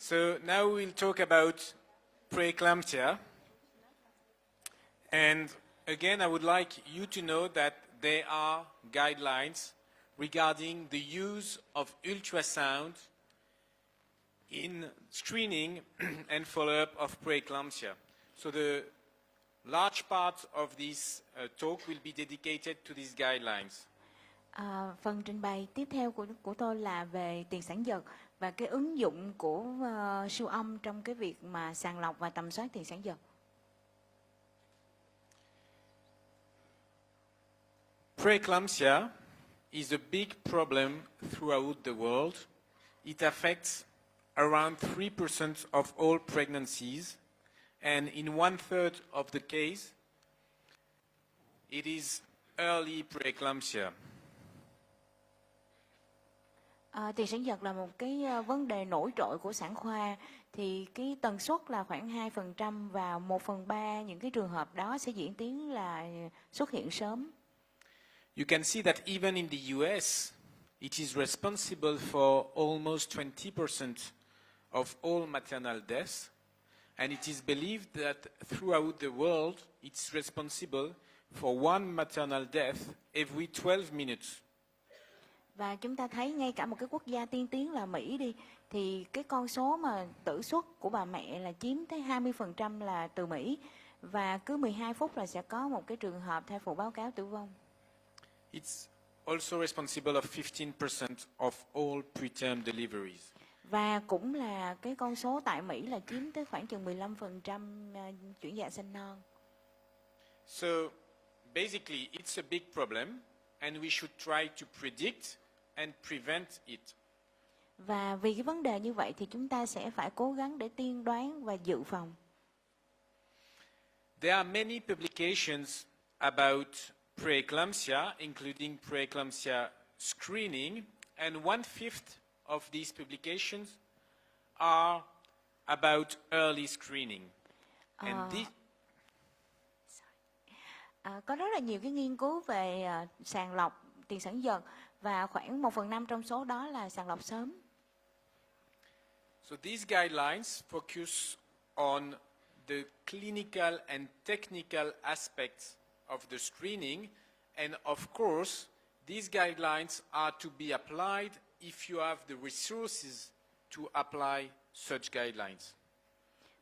So now we'll talk about preeclampsia. And again, I would like you to know that there are guidelines regarding the use of ultrasound in screening and follow-up of preeclampsia. So the large part of this talk will be dedicated to these guidelines. Phần trình bày tiếp theo của tôi là về tiền sản giật và cái ứng dụng của siêu âm trong cái việc mà sàng lọc và tầm soát tiền sản giật. Preeclampsia is a big problem throughout the world. It affects around 3% of all pregnancies, and in 1/3 of the case, it is early preeclampsia. Tiền sản giật là một cái vấn đề nổi trội của sản khoa, thì cái tần suất là khoảng 2% và 1/3 những cái trường hợp đó sẽ diễn tiến là xuất hiện sớm. You can see that even in the US, it is responsible for almost 20% of all maternal deaths, and it is believed that throughout the world, it's responsible for one maternal death every 12 minutes. Và chúng ta thấy ngay cả một cái quốc gia tiên tiến là Mỹ đi, thì cái con số mà tử suất của bà mẹ là chiếm tới 20% là từ Mỹ, và cứ 12 phút là sẽ có một cái trường hợp thai phụ báo cáo tử vong. It's also responsible of 15% of all preterm deliveries. Và cũng là cái con số tại Mỹ là chiếm tới khoảng chừng 15% chuyển dạ sinh non. So basically it's a big problem and we should try to predict and prevent it. Và vì cái vấn đề như vậy thì chúng ta sẽ phải cố gắng để tiên đoán và dự phòng. There are many publications about preeclampsia, including preeclampsia screening, and 1/5 of these publications are about early screening. Có rất là nhiều cái nghiên cứu về sàng lọc tiền sản giật, và khoảng 1/5 trong số đó là sàng lọc sớm. So these guidelines focus on the clinical and technical aspects of the screening, and of course, these guidelines are to be applied if you have the resources to apply such guidelines.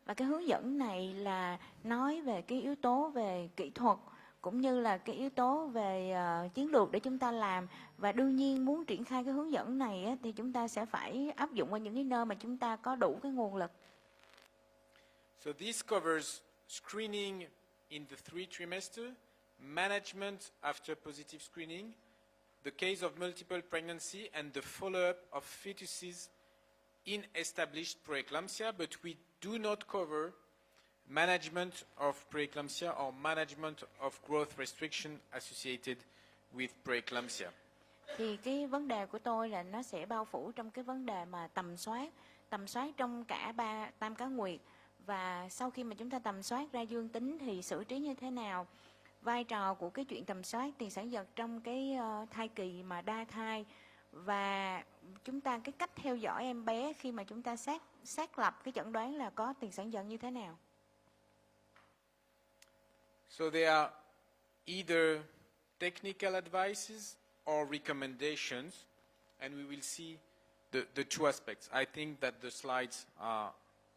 Và cái hướng dẫn này là nói về cái yếu tố về kỹ thuật cũng như là cái yếu tố về chiến lược để chúng ta làm, và đương nhiên muốn triển khai cái hướng dẫn này á, thì chúng ta sẽ phải áp dụng ở những cái nơi mà chúng ta có đủ cái nguồn lực. So this covers screening in the 3 trimester, management after positive screening, the case of multiple pregnancy, and the follow-up of fetuses in established preeclampsia, but we do not cover management of preeclampsia or management of growth restriction associated with preeclampsia. Thì cái vấn đề của tôi là nó sẽ bao phủ trong cái vấn đề mà tầm soát trong cả tam cá nguyệt, và sau khi mà chúng ta tầm soát ra dương tính thì xử trí như thế nào, vai trò của cái chuyện tầm soát tiền sản giật trong cái thai kỳ mà đa thai, và chúng ta cái cách theo dõi em bé khi mà chúng ta xác lập cái chẩn đoán là có tiền sản giật như thế nào. So there are either technical advices or recommendations, and we will see the two aspects. I think that the slides are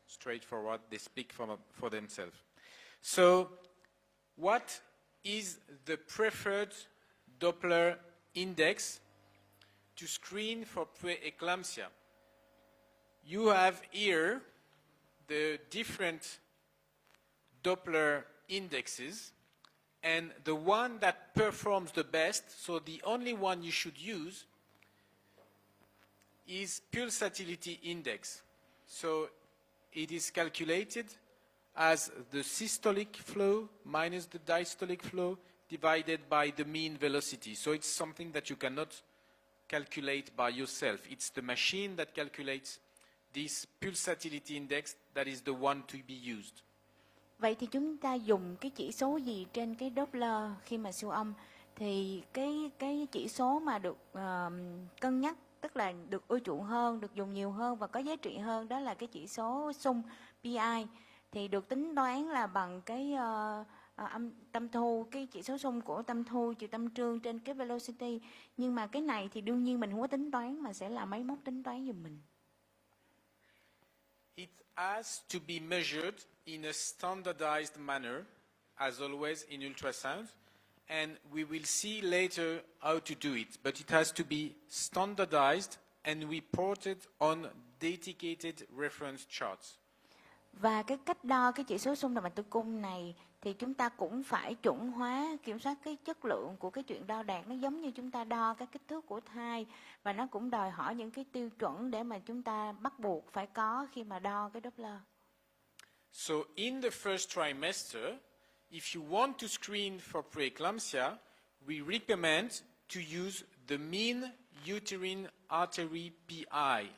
straightforward. They speak for themselves. So what is the preferred Doppler index to screen for preeclampsia? You have here the different Doppler indexes, and the one that performs the best, so the only one you should use, is pulsatility index. So it is calculated as the systolic flow minus the diastolic flow divided by the mean velocity. So it's something that you cannot calculate by yourself. It's the machine that calculates this pulsatility index that is the one to be used. Vậy thì chúng ta dùng cái chỉ số gì trên cái Doppler khi mà siêu âm? Thì cái chỉ số mà được cân nhắc tức là được ưa chuộng hơn, được dùng nhiều hơn và có giá trị hơn, đó là cái chỉ số xung PI, thì được tính toán là bằng cái tâm thu, cái chỉ số xung của tâm thu trừ tâm trương trên cái velocity. Nhưng mà cái này thì đương nhiên mình không có tính toán, mà sẽ là máy móc tính toán giùm mình. It has to be measured in a standardized manner, as always in ultrasound, and we will see later how to do it. But it has to be standardized and reported on dedicated reference charts. Và cái cách đo cái chỉ số xung động mạch tử cung này thì chúng ta cũng phải chuẩn hóa, kiểm soát cái chất lượng của cái chuyện đo đạc. Nó giống như chúng ta đo cái kích thước của thai, và nó cũng đòi hỏi những cái tiêu chuẩn để mà chúng ta bắt buộc phải có khi mà đo cái Doppler. So in the first trimester, if you want to screen for preeclampsia, we recommend to use the mean uterine artery PI.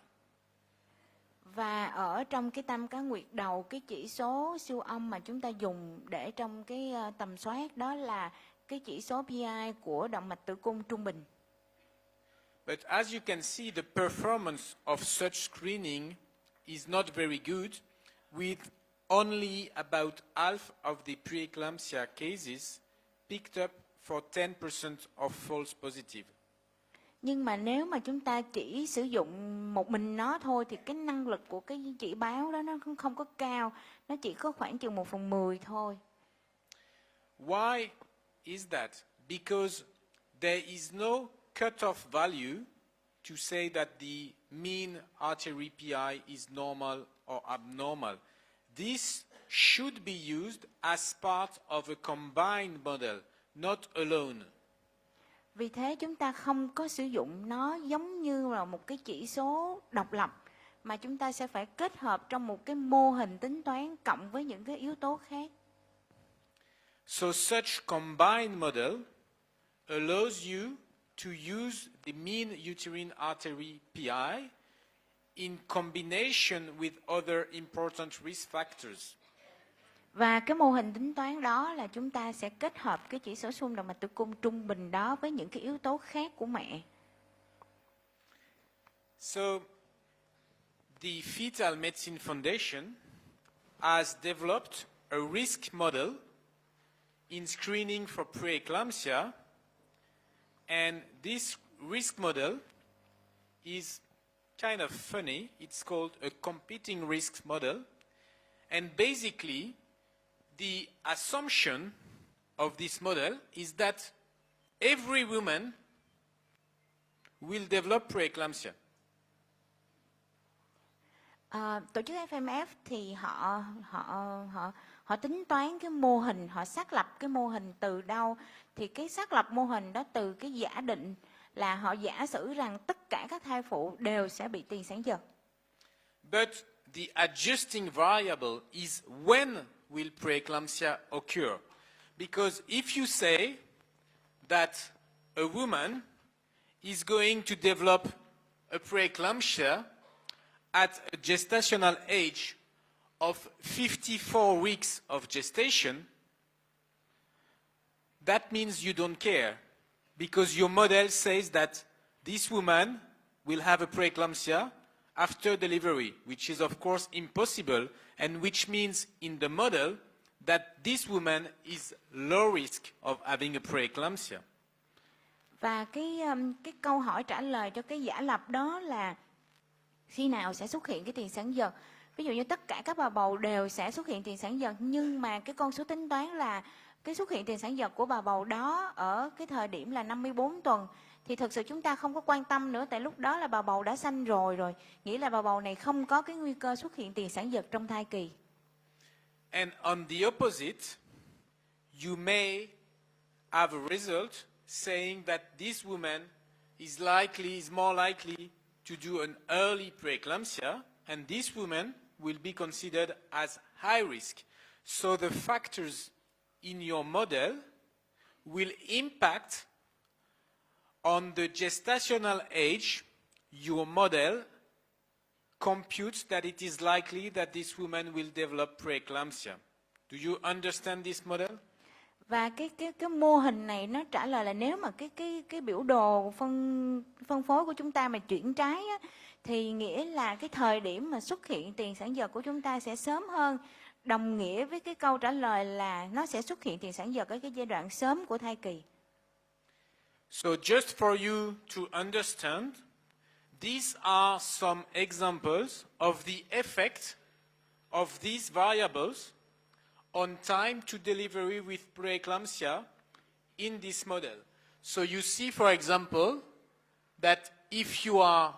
Và ở trong cái tam cá nguyệt đầu, cái chỉ số siêu âm mà chúng ta dùng để trong cái tầm soát đó là cái chỉ số PI của động mạch tử cung trung bình. But as you can see, the performance of such screening is not very good, with only about half of the preeclampsia cases picked up for 10% of false positive. Nhưng mà nếu mà chúng ta chỉ sử dụng một mình nó thôi thì cái năng lực của cái chỉ báo đó nó không có cao, nó chỉ có khoảng chừng 1/10 thôi. Why is that? Because there is no cutoff value to say that the mean artery PI is normal or abnormal. This should be used as part of a combined model, not alone. Vì thế chúng ta không có sử dụng nó giống như là một cái chỉ số độc lập, mà chúng ta sẽ phải kết hợp trong một cái mô hình tính toán cộng với những cái yếu tố khác. So such combined model allows you to use the mean uterine artery PI in combination with other important risk factors. Và cái mô hình tính toán đó là chúng ta sẽ kết hợp cái chỉ số xung động mạch tử cung trung bình đó với những cái yếu tố khác của mẹ. So, the Fetal Medicine Foundation has developed a risk model in screening for preeclampsia, and this risk model is kind of funny. It's called a competing risk model, and basically the assumption of this model is that every woman will develop preeclampsia. Tổ chức FMF thì họ tính toán cái mô hình, họ xác lập cái mô hình từ đâu? Thì cái xác lập mô hình đó từ cái giả định là họ giả sử rằng tất cả các thai phụ đều sẽ bị tiền sản giật. But the adjusting variable is when will preeclampsia occur? Because if you say that a woman is going to develop a preeclampsia at a gestational age of 54 weeks of gestation, that means you don't care, because your model says that this woman will have a preeclampsia after delivery, which is of course impossible, and which means in the model that this woman is low risk of having a preeclampsia. Và cái câu hỏi trả lời cho cái giả lập đó là khi nào sẽ xuất hiện cái tiền sản giật. Ví dụ như tất cả các bà bầu đều sẽ xuất hiện tiền sản giật, nhưng mà cái con số tính toán là cái xuất hiện tiền sản giật của bà bầu đó ở cái thời điểm là 54 tuần. Thì thực sự chúng ta không có quan tâm nữa, tại lúc đó là bà bầu đã sanh rồi. Nghĩa là bà bầu này không có cái nguy cơ xuất hiện tiền sản giật trong thai kỳ. And on the opposite, you may have a result saying that this woman is more likely to do an early preeclampsia, and this woman will be considered as high risk. So the factors in your model will impact on the gestational age. Your model computes that it is likely that this woman will develop preeclampsia. Do you understand this model? Và cái mô hình này nó trả lời là nếu mà cái biểu đồ phân phối của chúng ta mà chuyển trái á, thì nghĩa là cái thời điểm mà xuất hiện tiền sản vật của chúng ta sẽ sớm hơn, đồng nghĩa với cái câu trả lời là nó sẽ xuất hiện tiền sản vật ở cái giai đoạn sớm của thai kỳ. So just for you to understand, these are some examples of the effect of these variables on time to delivery with preeclampsia in this model. So you see, for example, that if you are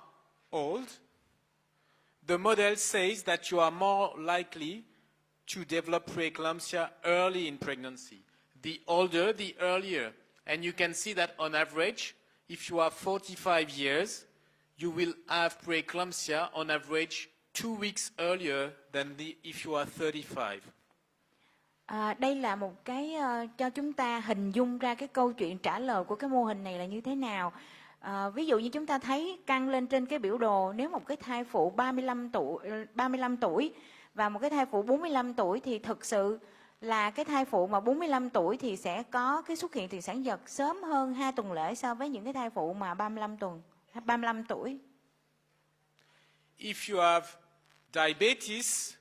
old, the model says that you are more likely to develop preeclampsia early in pregnancy. The older, the earlier. And you can see that on average, if you are 45 years, you will have preeclampsia on average 2 weeks earlier than if you are 35. Đây là một cái cho chúng ta hình dung ra cái câu chuyện trả lời của cái mô hình này là như thế nào. Ví dụ như chúng ta thấy căn lên trên cái biểu đồ, nếu một cái thai phụ 35 tuổi và một cái thai phụ 45 tuổi thì thực sự là cái thai phụ mà 45 tuổi thì sẽ có cái xuất hiện tiền sản vật sớm hơn 2 tuần lễ so với những cái thai phụ mà 35 tuổi. If you have diabetes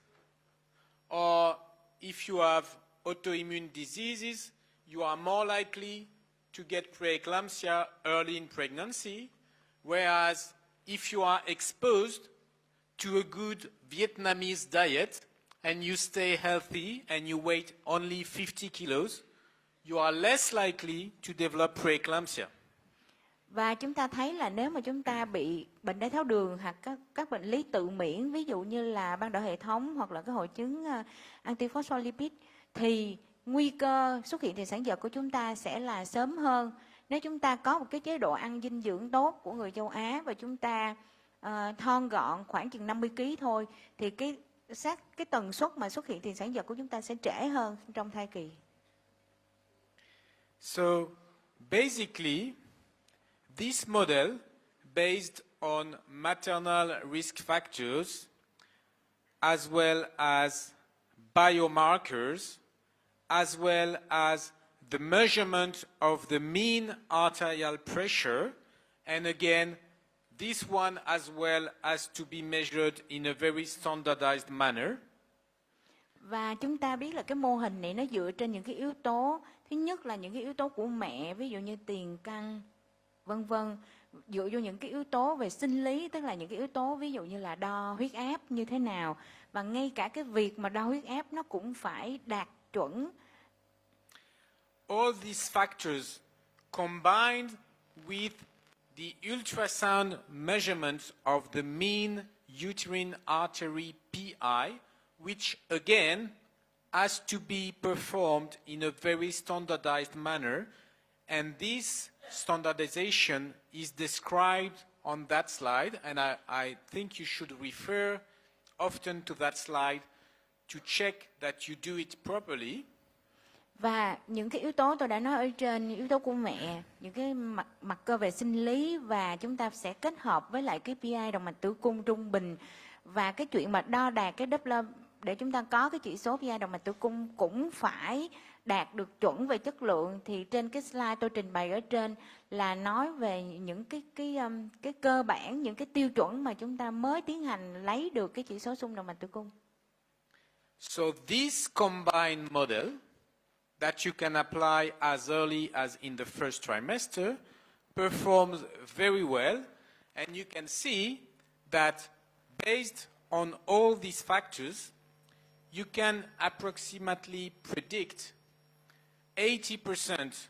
or if you have autoimmune diseases, you are more likely to get preeclampsia early in pregnancy, whereas if you are exposed to a good Vietnamese diet and you stay healthy and you weigh only 50 kilos, you are less likely to develop preeclampsia. Và chúng ta thấy là nếu mà chúng ta bị bệnh đái tháo đường hoặc các bệnh lý tự miễn, ví dụ như là ban đỏ hệ thống hoặc là cái hội chứng antiphospholipid, thì nguy cơ xuất hiện tiền sản vật của chúng ta sẽ là sớm hơn. Nếu chúng ta có một cái chế độ ăn dinh dưỡng tốt của người châu Á và chúng ta thon gọn khoảng chừng 50 kg thôi, thì cái tần suất mà xuất hiện tiền sản vật của chúng ta sẽ trễ hơn trong thai kỳ. So basically, this model, based on maternal risk factors as well as biomarkers, as well as the measurement of the mean arterial pressure, and again, this one as well as to be measured in a very standardized manner. Và chúng ta biết là cái mô hình này nó dựa trên những cái yếu tố, thứ nhất là những cái yếu tố của mẹ, ví dụ như tiền căn, vân vân, dựa vô những cái yếu tố về sinh lý, tức là những cái yếu tố ví dụ như là đo huyết áp như thế nào, và ngay cả cái việc mà đo huyết áp nó cũng phải đạt chuẩn. All these factors combined with the ultrasound measurement of the mean uterine artery PI, which again has to be performed in a very standardized manner, and this standardization is described on that slide, and I think you should refer often to that slide to check that you do it properly. Và những cái yếu tố tôi đã nói ở trên, yếu tố của mẹ, những cái mặt cơ về sinh lý, và chúng ta sẽ kết hợp với lại cái PI động mạch tử cung trung bình, và cái chuyện mà đo đạt cái Doppler để chúng ta có cái chỉ số PI động mạch tử cung cũng phải đạt được chuẩn về chất lượng. Thì trên cái slide tôi trình bày ở trên là nói về những cái cơ bản, những cái tiêu chuẩn mà chúng ta mới tiến hành lấy được cái chỉ số xung động mạch tử cung. So this combined model that you can apply as early as in the first trimester performs very well, and you can see that based on all these factors, you can approximately predict 80%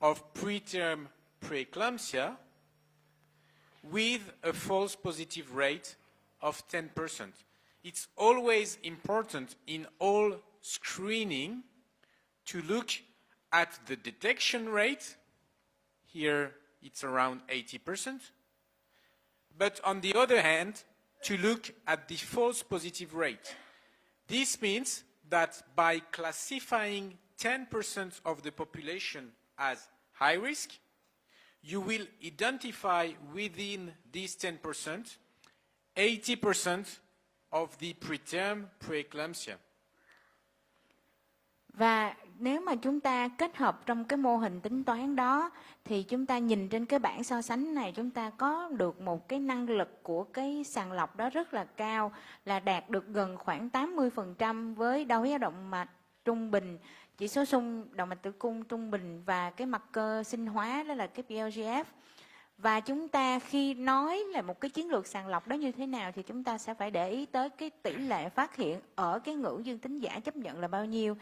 of preterm preeclampsia with a false positive rate of 10%. It's always important in all screening to look at the detection rate. Here it's around 80%. But on the other hand, to look at the false positive rate. This means that by classifying 10% of the population as high risk, you will identify within these 10% 80% of the preterm preeclampsia. Và nếu mà chúng ta kết hợp trong cái mô hình tính toán đó thì chúng ta nhìn trên cái bảng so sánh này, chúng ta có được một cái năng lực của cái sàng lọc đó rất là cao, là đạt được gần khoảng 80% với đo huyết áp động mạch trung bình, chỉ số xung động mạch tử cung trung bình và cái mặt cơ sinh hóa đó là cái PLGF. Và chúng ta khi nói là một cái chiến lược sàng lọc đó như thế nào thì chúng ta sẽ phải để ý tới cái tỷ lệ phát hiện ở cái ngưỡng dương tính giả chấp nhận là bao nhiêu.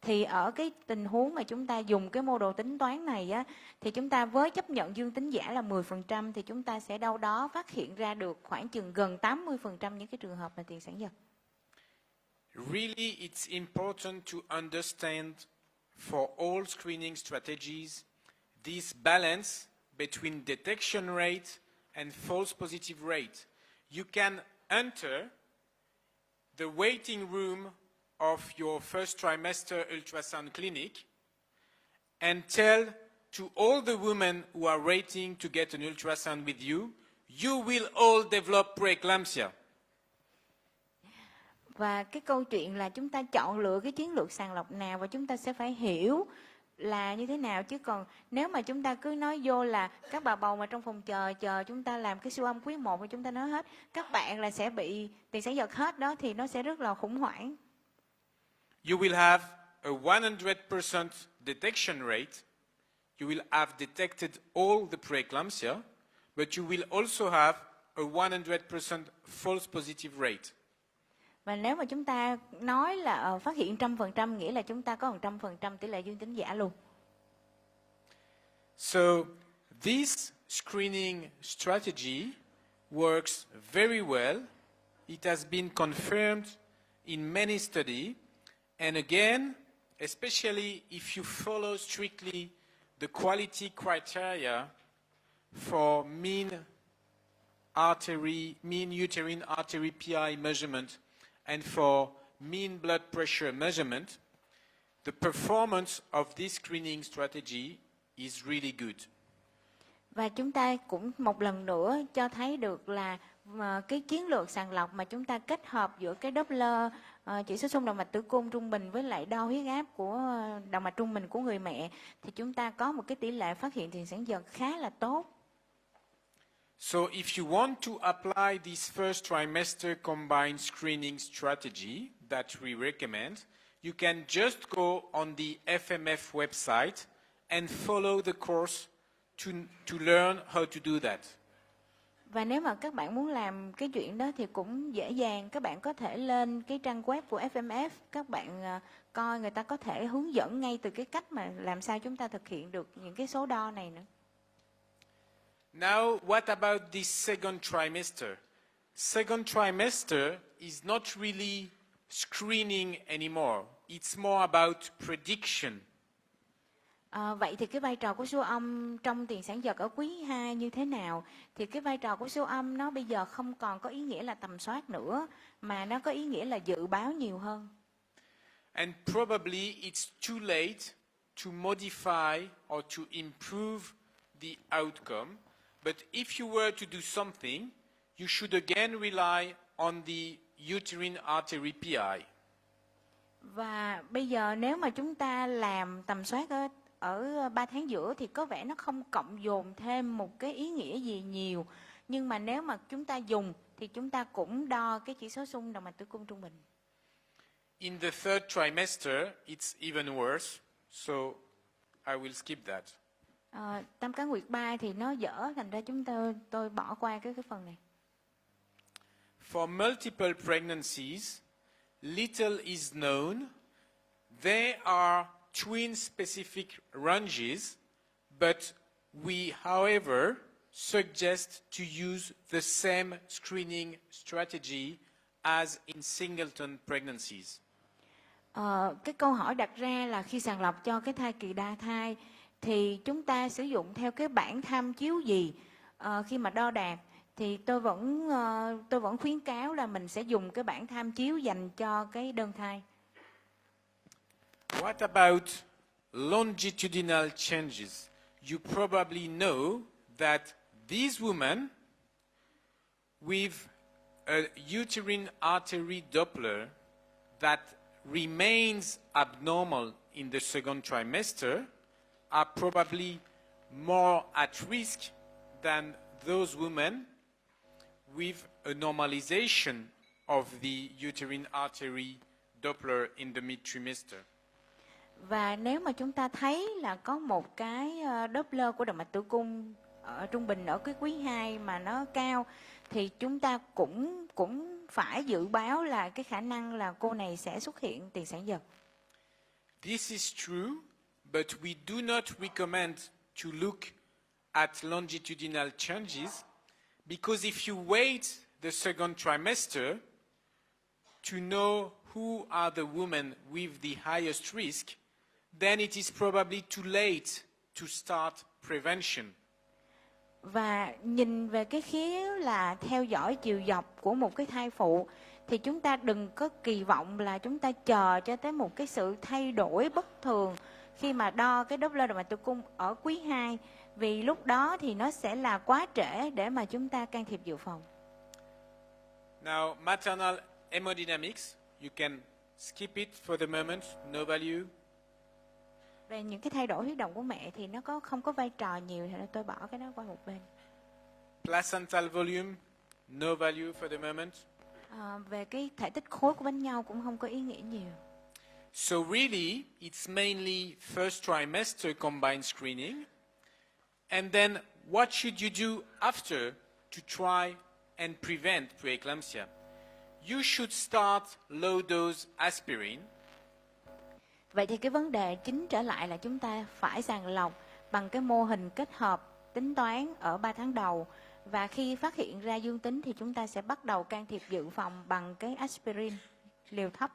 Thì ở cái tình huống mà chúng ta dùng cái mô đồ tính toán này á, thì chúng ta với chấp nhận dương tính giả là 10% thì chúng ta sẽ đâu đó phát hiện ra được khoảng chừng gần 80% những cái trường hợp mà tiền sản giật. Really, it's important to understand for all screening strategies this balance between detection rate and false positive rate. You can enter the waiting room of your first trimester ultrasound clinic and tell to all the women who are waiting to get an ultrasound with you, you will all develop preeclampsia. Và cái câu chuyện là chúng ta chọn lựa cái chiến lược sàng lọc nào và chúng ta sẽ phải hiểu là như thế nào, chứ còn nếu mà chúng ta cứ nói vô là các bà bầu mà trong phòng chờ chúng ta làm cái siêu âm quý 1 và chúng ta nói hết các bạn là sẽ bị tiền sản giật hết đó thì nó sẽ rất là khủng hoảng. You will have a 100% detection rate. You will have detected all the preeclampsia, but you will also have a 100% false positive rate. Và nếu mà chúng ta nói là phát hiện 100%, nghĩa là chúng ta có 100% tỷ lệ dương tính giả luôn. So this screening strategy works very well. It has been confirmed in many studies. And again, especially if you follow strictly the quality criteria for mean uterine artery PI measurement and for mean blood pressure measurement, the performance of this screening strategy is really good. Và chúng ta cũng một lần nữa cho thấy được là cái chiến lược sàng lọc mà chúng ta kết hợp giữa cái Doppler chỉ số xung động mạch tử cung trung bình với lại đo huyết áp của động mạch trung bình của người mẹ thì chúng ta có một cái tỷ lệ phát hiện tiền sản giật khá là tốt. So if you want to apply this first trimester combined screening strategy that we recommend, you can just go on the FMF website and follow the course to learn how to do that. Và nếu mà các bạn muốn làm cái chuyện đó thì cũng dễ dàng, các bạn có thể lên cái trang web của FMF, các bạn coi người ta có thể hướng dẫn ngay từ cái cách mà làm sao chúng ta thực hiện được những cái số đo này nữa. Now, what about this second trimester? Second trimester is not really screening anymore. It's more about prediction. Vậy thì cái vai trò của siêu âm trong tiền sản giật ở quý 2 như thế nào? Thì cái vai trò của siêu âm nó bây giờ không còn có ý nghĩa là tầm soát nữa, mà nó có ý nghĩa là dự báo nhiều hơn. And probably it's too late to modify or to improve the outcome. But if you were to do something, you should again rely on the uterine artery PI. Và bây giờ nếu mà chúng ta làm tầm soát ở 3 tháng giữa thì có vẻ nó không cộng dồn thêm một cái ý nghĩa gì nhiều. Nhưng mà nếu mà chúng ta dùng thì chúng ta cũng đo cái chỉ số xung động mạch tử cung trung bình. In the third trimester, it's even worse, so I will skip that. Tam cá nguyệt 3 thì nó dở, thành ra tôi bỏ qua cái phần này. For multiple pregnancies, little is known. There are twin-specific ranges, but we, however, suggest to use the same screening strategy as in singleton pregnancies. Cái câu hỏi đặt ra là khi sàng lọc cho cái thai kỳ đa thai thì chúng ta sử dụng theo cái bảng tham chiếu gì khi mà đo đạc, thì tôi vẫn khuyến cáo là mình sẽ dùng cái bảng tham chiếu dành cho cái đơn thai. What about longitudinal changes? You probably know that these women with a uterine artery Doppler that remains abnormal in the second trimester are probably more at risk than those women with a normalization of the uterine artery Doppler in the mid-trimester. Và nếu mà chúng ta thấy là có một cái Doppler của động mạch tử cung ở trung bình ở cái quý 2 mà nó cao, thì chúng ta cũng phải dự báo là cái khả năng là cô này sẽ xuất hiện tiền sản giật. This is true, but we do not recommend to look at longitudinal changes because if you wait the second trimester to know who are the women with the highest risk, then it is probably too late to start prevention. Và nhìn về cái khía là theo dõi chiều dọc của một cái thai phụ, thì chúng ta đừng có kỳ vọng là chúng ta chờ cho tới một cái sự thay đổi bất thường khi mà đo cái Doppler động mạch tử cung ở quý 2, vì lúc đó thì nó sẽ là quá trễ để mà chúng ta can thiệp dự phòng. Now, maternal hemodynamics, you can skip it for the moment, no value. Về những cái thay đổi huyết động của mẹ thì nó không có vai trò nhiều, thì tôi bỏ cái đó qua một bên. Placental volume, no value for the moment. Về cái thể tích khối của bánh nhau cũng không có ý nghĩa nhiều. So really, it's mainly first trimester combined screening. And then what should you do after to try and prevent preeclampsia? You should start low dose aspirin. Vậy thì cái vấn đề chính trở lại là chúng ta phải sàng lọc bằng cái mô hình kết hợp tính toán ở 3 tháng đầu. Và khi phát hiện ra dương tính thì chúng ta sẽ bắt đầu can thiệp dự phòng bằng cái aspirin liều thấp.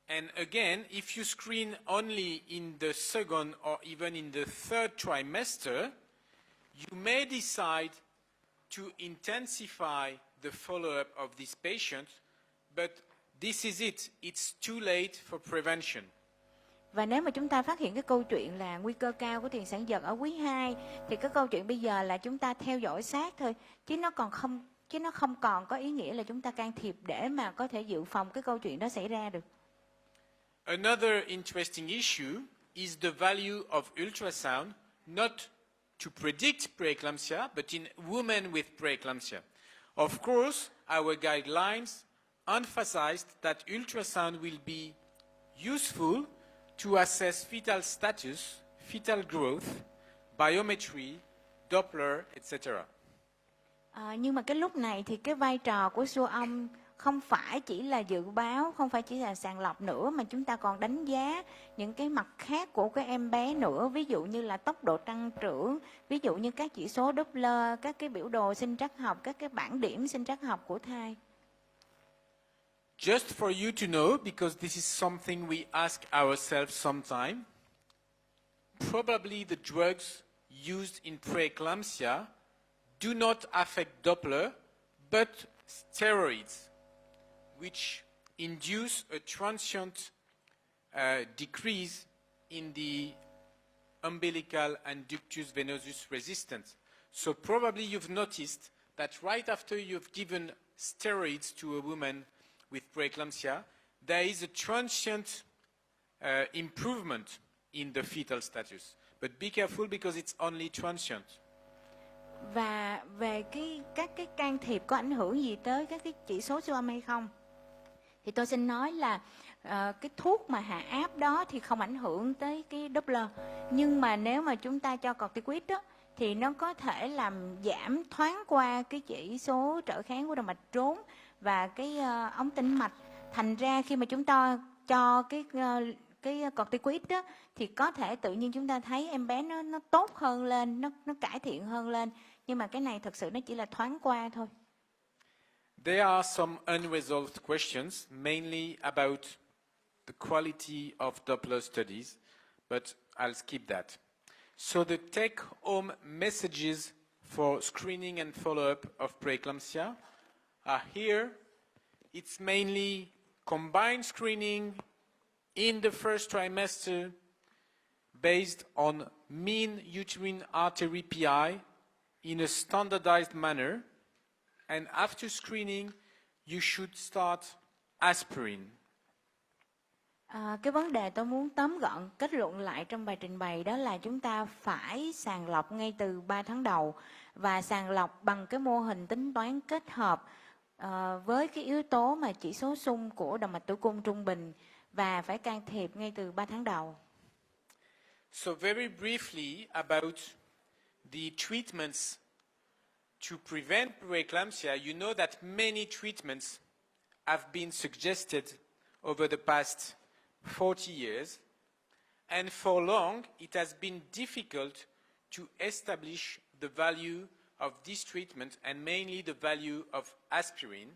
And again, if you screen only in the second or even in the third trimester, you may decide to intensify the follow-up of these patients, but this is it. It's too late for prevention. Và nếu mà chúng ta phát hiện cái câu chuyện là nguy cơ cao của tiền sản giật ở quý 2, thì cái câu chuyện bây giờ là chúng ta theo dõi sát thôi, chứ nó không còn có ý nghĩa là chúng ta can thiệp để mà có thể dự phòng cái câu chuyện đó xảy ra được. Another interesting issue is the value of ultrasound, not to predict preeclampsia, but in women with preeclampsia. Of course, our guidelines emphasized that ultrasound will be useful to assess fetal status, fetal growth, biometry, Doppler, etc. Nhưng mà cái lúc này thì cái vai trò của siêu âm không phải chỉ là dự báo, không phải chỉ là sàng lọc nữa, mà chúng ta còn đánh giá những cái mặt khác của cái em bé nữa, ví dụ như là tốc độ tăng trưởng, ví dụ như các chỉ số Doppler, các cái biểu đồ sinh trắc học, các cái bảng điểm sinh trắc học của thai. Just for you to know, because this is something we ask ourselves sometime, probably the drugs used in preeclampsia do not affect Doppler, but steroids, which induce a transient decrease in the umbilical and ductus venosus resistance. So probably you've noticed that right after you've given steroids to a woman with preeclampsia, there is a transient improvement in the fetal status. But be careful because it's only transient. Và về các cái can thiệp có ảnh hưởng gì tới các cái chỉ số siêu âm hay không, thì tôi xin nói là cái thuốc mà hạ áp đó thì không ảnh hưởng tới cái Doppler. Nhưng mà nếu mà chúng ta cho corticoid đó, thì nó có thể làm giảm thoáng qua cái chỉ số trở kháng của động mạch trốn và cái ống tĩnh mạch. Thành ra khi mà chúng ta cho cái corticoid đó, thì có thể tự nhiên chúng ta thấy em bé nó tốt hơn lên, nó cải thiện hơn lên. Nhưng mà cái này thật sự nó chỉ là thoáng qua thôi. There are some unresolved questions, mainly about the quality of Doppler studies, but I'll skip that. So the take-home messages for screening and follow-up of preeclampsia are here. It's mainly combined screening in the first trimester based on mean uterine artery PI in a standardized manner, and after screening, you should start aspirin. Cái vấn đề tôi muốn tóm gọn kết luận lại trong bài trình bày đó là chúng ta phải sàng lọc ngay từ 3 tháng đầu và sàng lọc bằng cái mô hình tính toán kết hợp với cái yếu tố mà chỉ số sung của động mạch tử cung trung bình và phải can thiệp ngay từ 3 tháng đầu. So very briefly about the treatments to prevent preeclampsia, you know that many treatments have been suggested over the past 40 years, and for long it has been difficult to establish the value of this treatment and mainly the value of aspirin.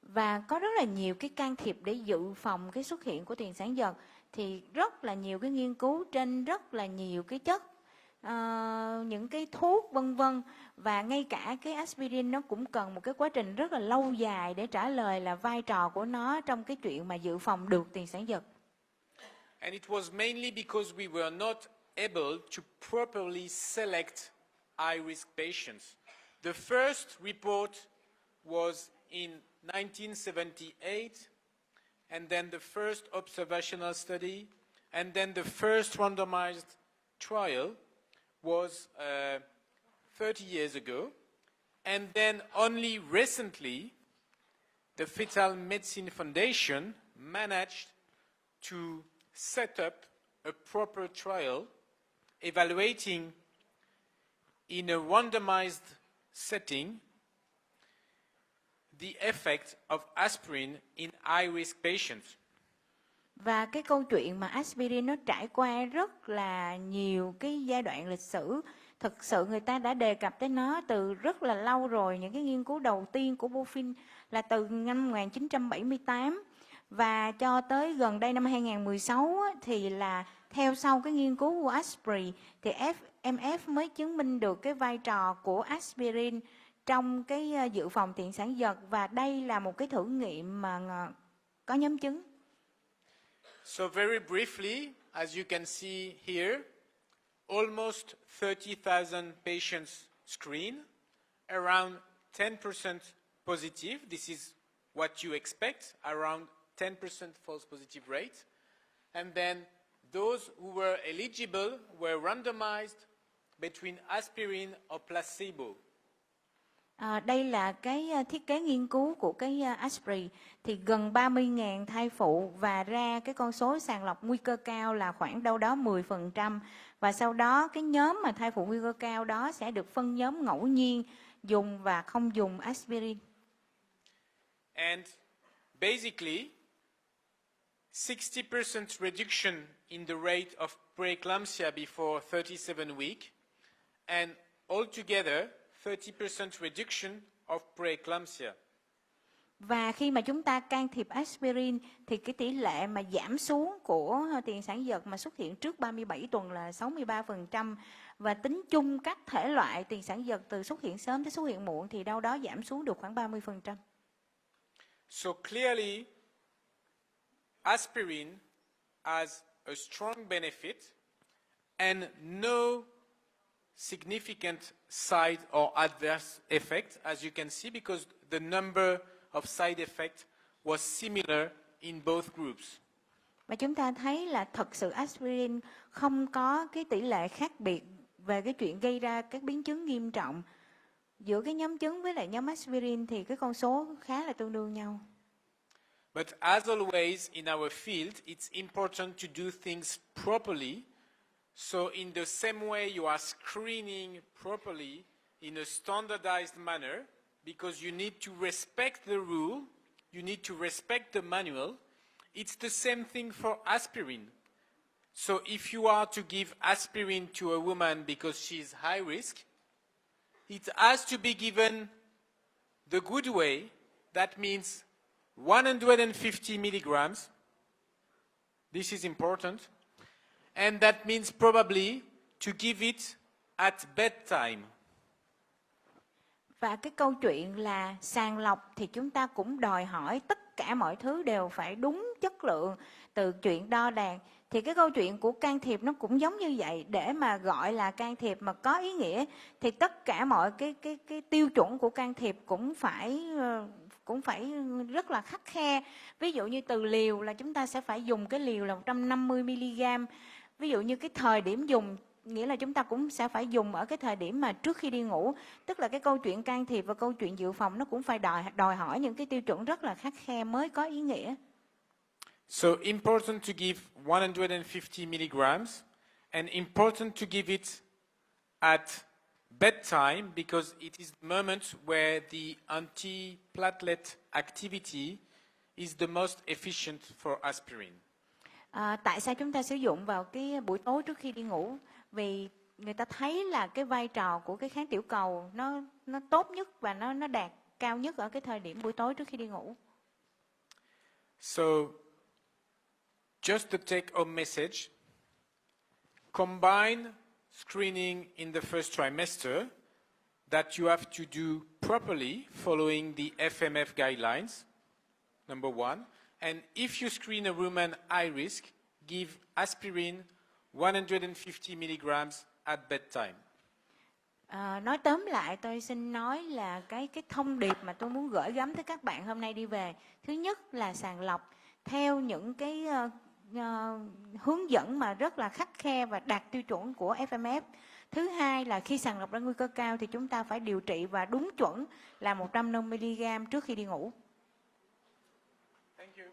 Và có rất là nhiều cái can thiệp để dự phòng cái xuất hiện của tiền sản giật, thì rất là nhiều cái nghiên cứu trên rất là nhiều cái chất, những cái thuốc vân vân, và ngay cả cái aspirin nó cũng cần một cái quá trình rất là lâu dài để trả lời là vai trò của nó trong cái chuyện mà dự phòng được tiền sản giật. And it was mainly because we were not able to properly select high risk patients. The first report was in 1978, and then the first observational study, and then the first randomized trial was 30 years ago, and then only recently the Fetal Medicine Foundation managed to set up a proper trial evaluating in a randomized setting the effect of aspirin in high-risk patients. Và cái câu chuyện mà aspirin nó trải qua rất là nhiều cái giai đoạn lịch sử. Thực sự người ta đã đề cập tới nó từ rất là lâu rồi. Những cái nghiên cứu đầu tiên của Buffin là từ năm 1978. Và cho tới gần đây năm 2016 thì là theo sau cái nghiên cứu của aspirin thì FMF mới chứng minh được cái vai trò của aspirin trong cái dự phòng tiền sản giật, và đây là một cái thử nghiệm mà có nhóm chứng. So very briefly, as you can see here, almost 30,000 patients screened, around 10% positive. This is what you expect, around 10% false positive rate. And then those who were eligible were randomized between aspirin or placebo. Đây là cái thiết kế nghiên cứu của cái aspirin, thì gần 30.000 thai phụ và ra cái con số sàng lọc nguy cơ cao là khoảng đâu đó 10%, và sau đó cái nhóm mà thai phụ nguy cơ cao đó sẽ được phân nhóm ngẫu nhiên dùng và không dùng aspirin. And basically 60% reduction in the rate of preeclampsia before 37 weeks, and altogether 30% reduction of preeclampsia. Và khi mà chúng ta can thiệp aspirin thì cái tỷ lệ mà giảm xuống của tiền sản giật mà xuất hiện trước 37 tuần là 63%, và tính chung các thể loại tiền sản giật từ xuất hiện sớm tới xuất hiện muộn thì đâu đó giảm xuống được khoảng 30%. So clearly, aspirin has a strong benefit and no significant side or adverse effect, as you can see, because the number of side effects was similar in both groups. Và chúng ta thấy là thật sự aspirin không có cái tỷ lệ khác biệt về cái chuyện gây ra các biến chứng nghiêm trọng. Giữa cái nhóm chứng với lại nhóm aspirin thì cái con số khá là tương đương nhau. But as always in our field, it's important to do things properly. So in the same way you are screening properly in a standardized manner, because you need to respect the rule, you need to respect the manual. It's the same thing for aspirin. So if you are to give aspirin to a woman because she's high risk, it has to be given the good way. That means 150 milligrams. This is important. And that means probably to give it at bedtime. Và cái câu chuyện là sàng lọc thì chúng ta cũng đòi hỏi tất cả mọi thứ đều phải đúng chất lượng, từ chuyện đo đạc. Thì cái câu chuyện của can thiệp nó cũng giống như vậy. Để mà gọi là can thiệp mà có ý nghĩa thì tất cả mọi cái tiêu chuẩn của can thiệp cũng phải cũng phải rất là khắt khe. Ví dụ như từ liều là chúng ta sẽ phải dùng cái liều là 150 mg. Ví dụ như cái thời điểm dùng, nghĩa là chúng ta cũng sẽ phải dùng ở cái thời điểm mà trước khi đi ngủ. Tức là cái câu chuyện can thiệp và câu chuyện dự phòng nó cũng phải đòi hỏi những cái tiêu chuẩn rất là khắt khe mới có ý nghĩa. So important to give 150 milligrams, and important to give it at bedtime because it is the moment where the antiplatelet activity is the most efficient for aspirin. Tại sao chúng ta sử dụng vào cái buổi tối trước khi đi ngủ? Vì người ta thấy là cái vai trò của cái kháng tiểu cầu nó tốt nhất và nó đạt cao nhất ở cái thời điểm buổi tối trước khi đi ngủ. So, just the take-home message, combine screening in the first trimester that you have to do properly following the FMF guidelines, number one. And if you screen a woman high risk, give aspirin 150 milligrams at bedtime. Nói tóm lại, tôi xin nói là cái thông điệp mà tôi muốn gửi gắm tới các bạn hôm nay đi về. Thứ nhất là sàng lọc theo những cái hướng dẫn mà rất là khắt khe và đạt tiêu chuẩn của FMF. Thứ hai là khi sàng lọc ra nguy cơ cao thì chúng ta phải điều trị và đúng chuẩn là 150 mg trước khi đi ngủ. Thank you.